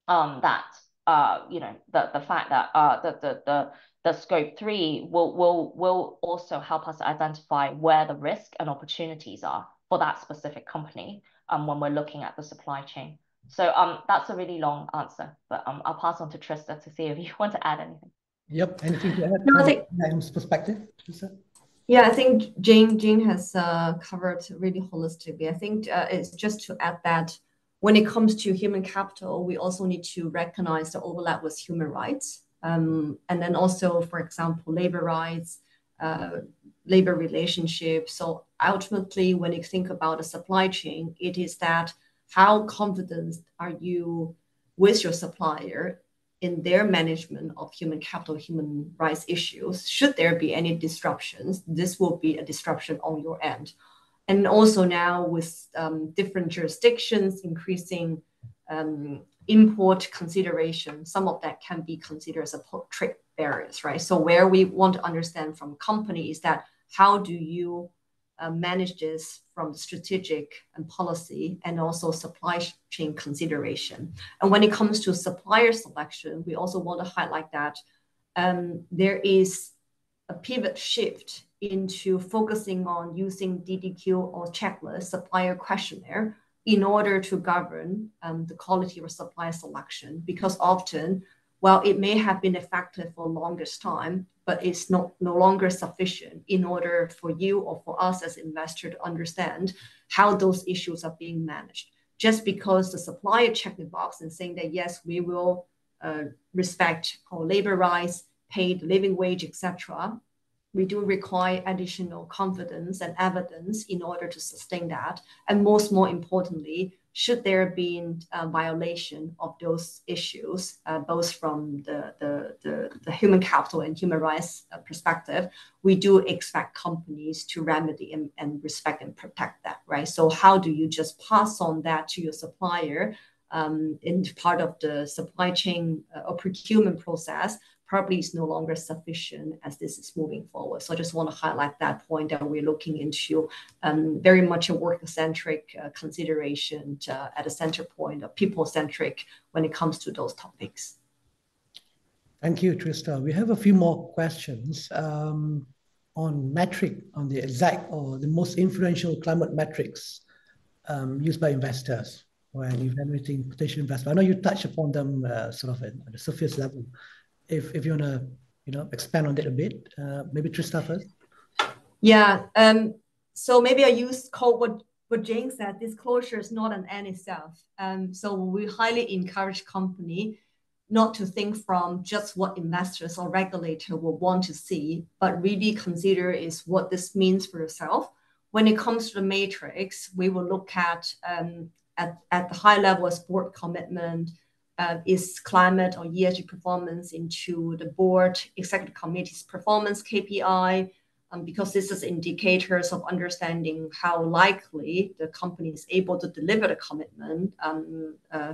that the fact that the scope 3 will also help us identify where the risk and opportunities are for that specific company when we're looking at the supply chain. So that's a really long answer, but I'll pass on to Trista to see if you want to add anything. Yep. Anything to add? No, I think Adnan's perspective, Trista? Yeah, I think Jane has covered really holistically. I think it's just to add that when it comes to human capital, we also need to recognize the overlap with human rights. And then also, for example, labor rights, labor relationships. So ultimately, when you think about a supply chain, it is that how confident are you with your supplier in their management of human capital, human rights issues? Should there be any disruptions, this will be a disruption on your end. And also now with different jurisdictions increasing import consideration, some of that can be considered as a trade barriers, right? So where we want to understand from companies is that how do you manage this from strategic and policy and also supply chain consideration. And when it comes to supplier selection, we also want to highlight that there is a pivot shift into focusing on using DDQ or checklist supplier questionnaire in order to govern the quality of supplier selection, because often, while it may have been effective for the longest time, but it's no longer sufficient in order for you or for us as investors to understand how those issues are being managed. Just because the supplier checked the box and saying that, yes, we will respect our labor rights, paid living wage, etc., we do require additional confidence and evidence in order to sustain that. And more importantly, should there be a violation of those issues, both from the human capital and human rights perspective, we do expect companies to remedy and respect and protect that, right? So how do you just pass on that to your supplier in part of the supply chain or procurement process? Probably is no longer sufficient as this is moving forward. So I just want to highlight that point that we're looking into very much a worker-centric consideration at a center point, a people-centric when it comes to those topics. Thank you, Trista. We have a few more questions on metric, on the exact or the most influential climate metrics used by investors when evaluating potential investment. I know you touched upon them sort of at the surface level. If you want to, expand on that a bit, maybe Trista first. Yeah. So maybe I quote what Jane said, disclosure is not an end itself. So we highly encourage company not to think from just what investors or regulator will want to see, but really consider is what this means for yourself. When it comes to the matrix, we will look at the high level as board commitment, is climate or ESG performance into the board executive committee's performance KPI, because this is indicators of understanding how likely the company is able to deliver the commitment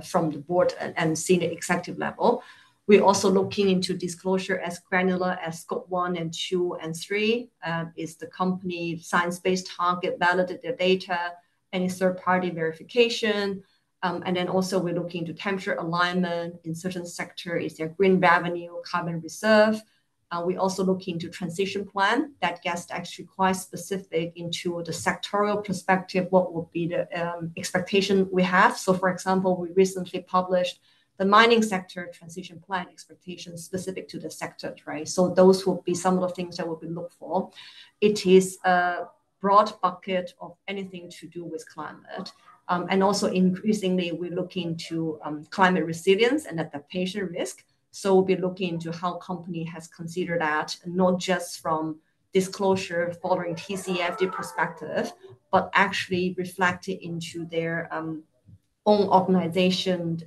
from the board and senior executive level. We're also looking into disclosure as granular as scope 1 and 2 and 3. Is the company science-based target validate their data, any third-party verification? And then also we're looking into temperature alignment in certain sector. Is there green revenue, carbon reserve? We also look into transition plan that gets actually quite specific into the sectorial perspective, what would be the expectation we have. So for example, we recently published the mining sector transition plan expectations specific to the sector, right? So those will be some of the things that will be looked for. It is a broad bucket of anything to do with climate. And also increasingly, we look into climate resilience and adaptation risk. So we'll be looking into how company has considered that, not just from disclosure following TCFD perspective, but actually reflected into their own organization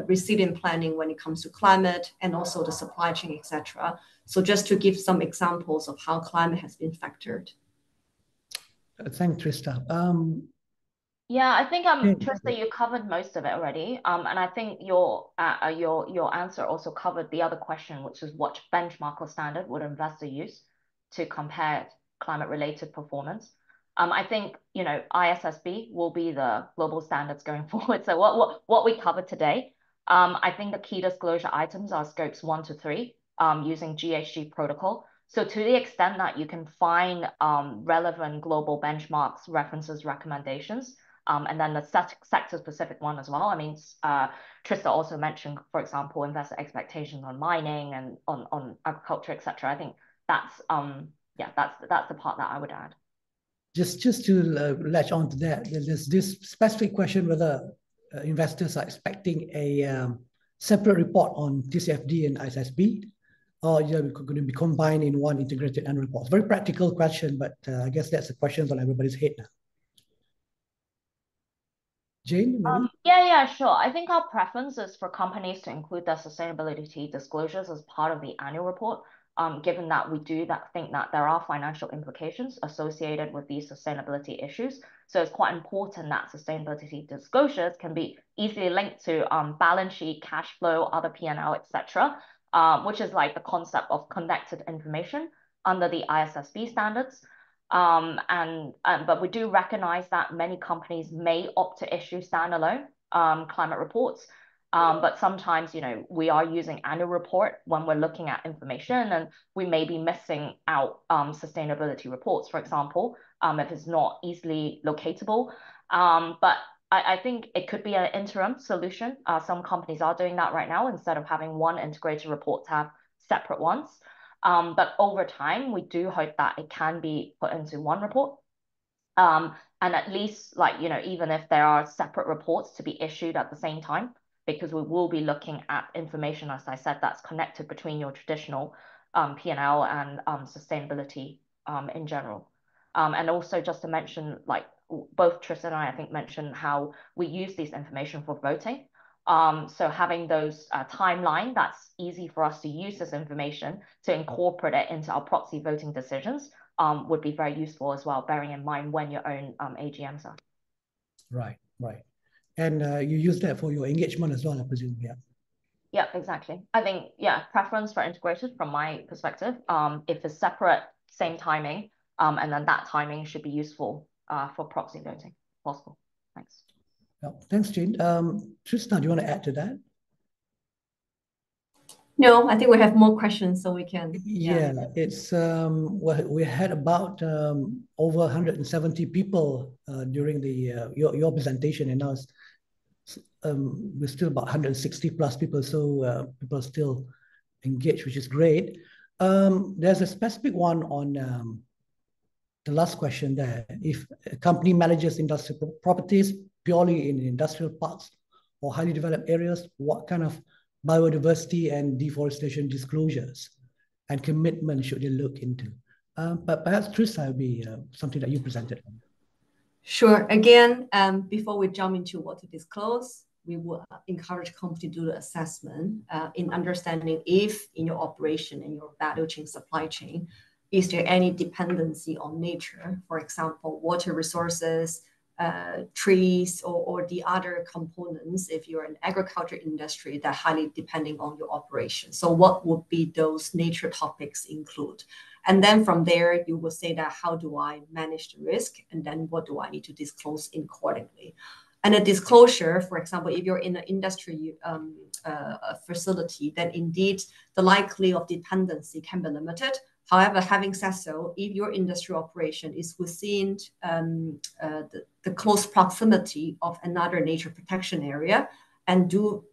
resilient planning when it comes to climate and also the supply chain, etc. So just to give some examples of how climate has been factored. Thanks, Trista. Yeah, I think Trista, you covered most of it already. And I think your answer also covered the other question, which is what benchmark or standard would investor use to compare climate-related performance. I think ISSB will be the global standards going forward. So what we covered today, I think the key disclosure items are scopes 1 to 3 using GHG protocol. So to the extent that you can find relevant global benchmarks, references, recommendations, and then the sector-specific one as well. I mean, Trista also mentioned, for example, investor expectations on mining and on agriculture, etc. I think that's the part that I would add. Just to latch on to that, there's this specific question whether investors are expecting a separate report on TCFD and ISSB, or you're going to be combined in one integrated annual report. Very practical question, but I guess that's the questions on everybody's head now. Jane? Yeah, sure. I think our preference is for companies to include their sustainability disclosures as part of the annual report, given that we do think that there are financial implications associated with these sustainability issues. So it's quite important that sustainability disclosures can be easily linked to balance sheet, cash flow, other P&L, etc., which is like the concept of connected information under the ISSB standards. But we do recognize that many companies may opt to issue standalone climate reports. But sometimes, we are using annual report when we're looking at information, and we may be missing out sustainability reports, for example, if it's not easily locatable. But I think it could be an interim solution. Some companies are doing that right now instead of having one integrated report to have separate ones. But over time, we do hope that it can be put into one report. And at least, even if there are separate reports to be issued at the same time, because we will be looking at information, as I said, that's connected between your traditional P&L and sustainability in general. And also just to mention, both Trista and I think, mentioned how we use this information for voting. So having those timeline, that's easy for us to use this information to incorporate it into our proxy voting decisions would be very useful as well, bearing in mind when your own AGMs are. Right. And you use that for your engagement as well, I presume, yeah? Yeah, exactly. I think, preference for integrated from my perspective. If it's separate, same timing, and then that timing should be useful for proxy voting, if possible. Thanks. Yeah, thanks, Jane. Trista, do you want to add to that? No, I think we have more questions, so we can. Yeah, it's we had about over 170 people during the your presentation, and now it's we're still about 160 plus people, so people are still engaged, which is great. There's a specific one on the last question there, if a company manages industrial properties purely in industrial parks or highly developed areas, what kind of biodiversity and deforestation disclosures and commitment should they look into? But perhaps Trista will be something that you presented. Sure. Again, before we jump into what to disclose, we will encourage company to do the assessment in understanding if in your operation, in your value chain, supply chain, is there any dependency on nature, for example, water resources, trees, or the other components if you're an agriculture industry that highly depending on your operation. So what would be those nature topics include? And then from there, you will say that how do I manage the risk? And then what do I need to disclose accordingly? And a disclosure, for example, if you're in an industry facility, then indeed the likelihood of dependency can be limited. However, having said so, if your industrial operation is within the close proximity of another nature protection area, and do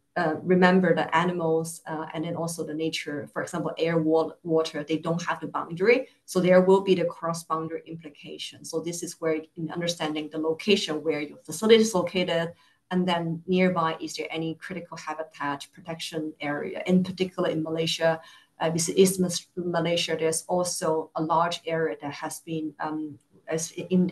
remember the animals and then also the nature, for example, air, water, they don't have the boundary. So there will be the cross-boundary implication. So this is where in understanding the location where your facility is located, and then nearby, is there any critical habitat protection area? In particular in Malaysia, East Malaysia, there's also a large area that has been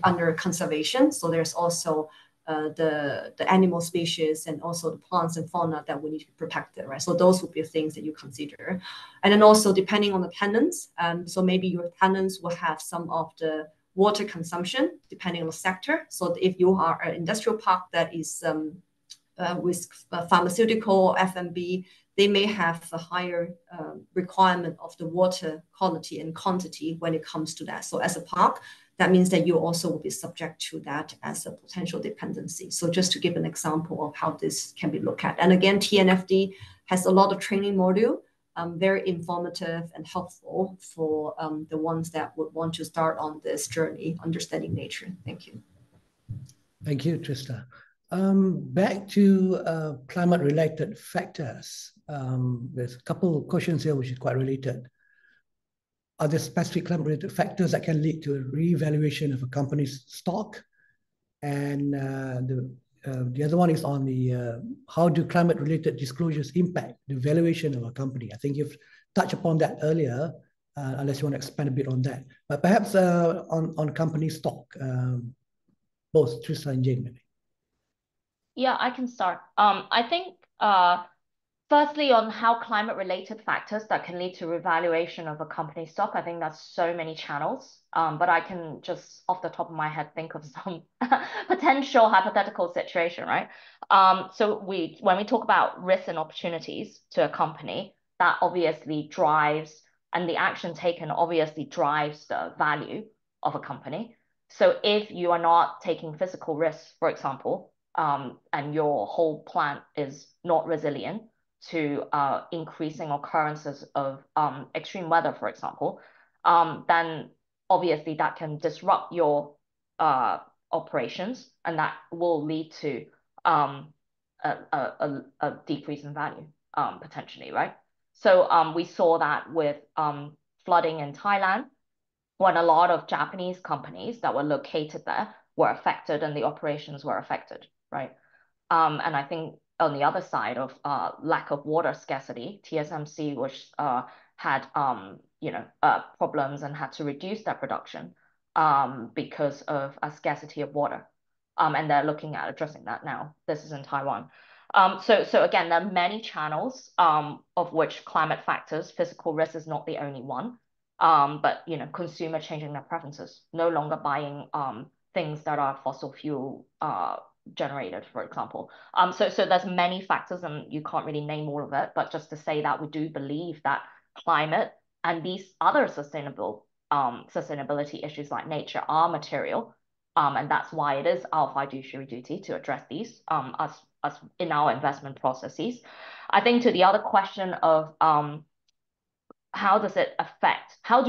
under conservation. So there's also the animal species and also the plants and fauna that we need to be protected, right? So those would be things that you consider. And then also depending on the tenants, so maybe your tenants will have some of the water consumption depending on the sector. So if you are an industrial park that is with pharmaceutical, F&B, they may have a higher requirement of the water quality and quantity when it comes to that. So as a park, that means that you also will be subject to that as a potential dependency. So just to give an example of how this can be looked at. And again, TNFD has a lot of training module, very informative and helpful for the ones that would want to start on this journey, understanding nature. Thank you. Thank you, Trista. Back to climate-related factors. There's a couple of questions here which is quite related. Are there specific climate-related factors that can lead to a re-evaluation of a company's stock? And the other one is on the how do climate-related disclosures impact the valuation of a company? I think you've touched upon that earlier, unless you want to expand a bit on that. But perhaps on company stock, both Trista and Jane, maybe. Yeah, I can start. I think firstly, on how climate-related factors that can lead to revaluation of a company stock, I think that's so many channels. But I can just off the top of my head think of some potential hypothetical situation, right? So when we talk about risks and opportunities to a company, that obviously drives, and the action taken obviously drives the value of a company. So if you are not taking physical risks, for example, and your whole plant is not resilient to increasing occurrences of extreme weather, for example, then obviously that can disrupt your operations, and that will lead to a decrease in value, potentially, right? So we saw that with flooding in Thailand, when a lot of Japanese companies that were located there were affected and the operations were affected, right? And I think on the other side of lack of water scarcity, TSMC which had problems and had to reduce their production because of a scarcity of water. And they're looking at addressing that now. This is in Taiwan. So again, there are many channels of which climate factors, physical risk is not the only one. But consumer changing their preferences, no longer buying things that are fossil fuel generated, for example. So there's many factors, and you can't really name all of it, but just to say that we do believe that climate and these other sustainability issues like nature are material, and that's why it is our fiduciary duty to address these us in our investment processes. I think to the other question of how do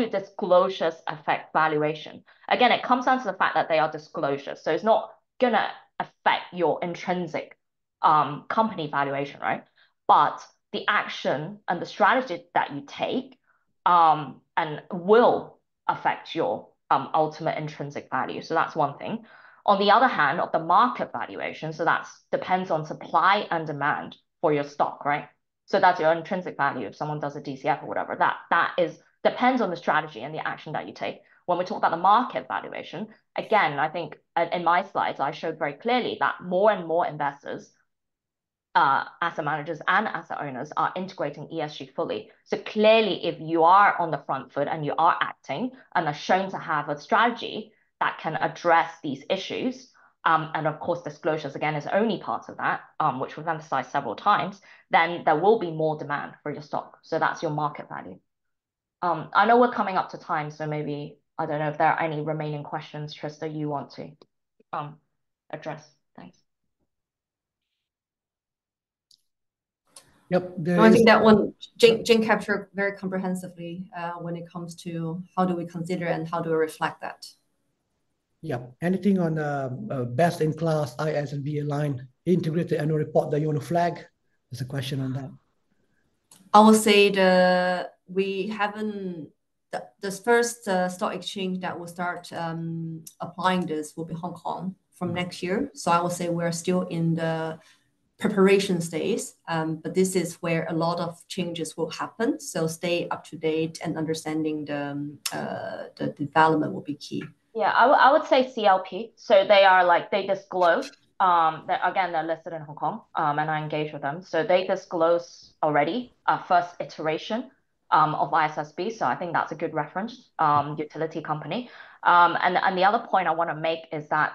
disclosures affect valuation? Again, it comes down to the fact that they are disclosures. So it's not gonna affect your intrinsic company valuation, right? But the action and the strategy that you take and will affect your ultimate intrinsic value. So that's one thing. On the other hand, of the market valuation, so that depends on supply and demand for your stock, right? So that's your intrinsic value. If someone does a DCF or whatever, that is depends on the strategy and the action that you take. When we talk about the market valuation, again, I think in my slides, I showed very clearly that more and more investors, asset managers and asset owners are integrating ESG fully. So clearly, if you are on the front foot and you are acting and are shown to have a strategy that can address these issues, and of course, disclosures, again, is only part of that, which we've emphasized several times, then there will be more demand for your stock. So that's your market value. I know we're coming up to time, so maybe, I don't know if there are any remaining questions, Trista, you want to address. Thanks. Yep. I think that one, Jane captured very comprehensively when it comes to how do we consider and how do we reflect that. Yeah. Anything on best in class ISSB aligned integrated annual report that you want to flag? There's a question on that. I will say we haven't, the first stock exchange that will start applying this will be Hong Kong from next year. So I will say we're still in the preparation stage, but this is where a lot of changes will happen. So stay up to date and understanding the development will be key. Yeah, I would say CLP. So they are like, they disclose, again, they're listed in Hong Kong, and I engage with them. So they disclose already first iteration of ISSB. So I think that's a good reference, utility company. And the other point I want to make is that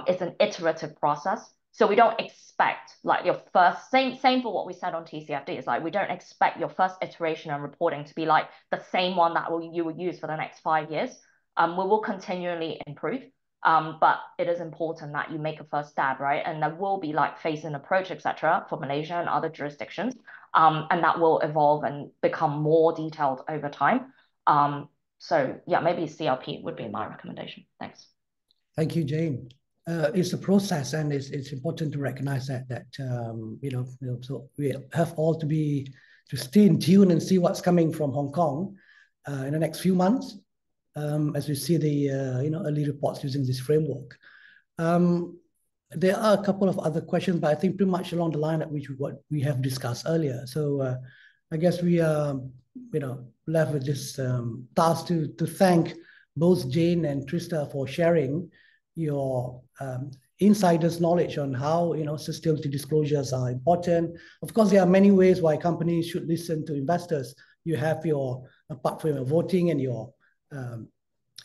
it's an iterative process. So we don't expect like your first, same for what we said on TCFD, is like we don't expect your first iteration and reporting to be like the same one that you will use for the next 5 years. We will continually improve, but it is important that you make a first stab, right? And there will be like phase-in approach, etc., for Malaysia and other jurisdictions, and that will evolve and become more detailed over time. So yeah, maybe CLP would be my recommendation. Thanks. Thank you, Jane. It's a process, and it's important to recognize that so we have all to stay in tune and see what's coming from Hong Kong in the next few months. As we see the early reports using this framework. There are a couple of other questions, but I think pretty much along the line at which what we have discussed earlier. So I guess we are left with this task to thank both Jane and Trista for sharing your insiders' knowledge on how sustainability disclosures are important. Of course, there are many ways why companies should listen to investors. You have apart from your voting and your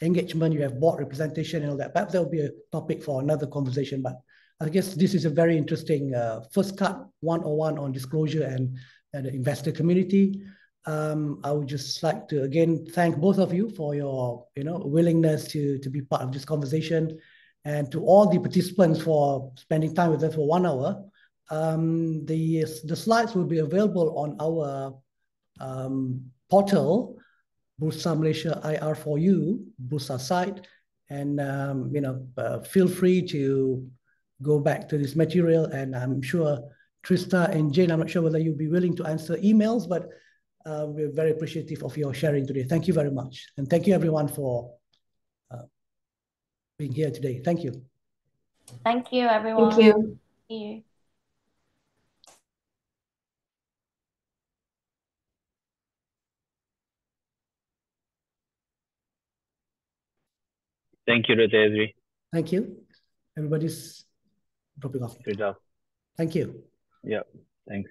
engagement, you have board representation and all that. Perhaps that will be a topic for another conversation, but I guess this is a very interesting first cut 101 on disclosure and the investor community. I would just like to again thank both of you for your willingness to be part of this conversation, and to all the participants for spending time with us for 1 hour. The slides will be available on our portal, Bursa Malaysia IR4U, Bursa site, and feel free to go back to this material. And I'm sure Trista and Jane, I'm not sure whether you'll be willing to answer emails, but we're very appreciative of your sharing today. Thank you very much, and thank you everyone for being here today. Thank you. Thank you, everyone. Thank you. See you. Thank you, Hezri. Thank you. Everybody's dropping off. Good job. Thank you. Yeah, thanks.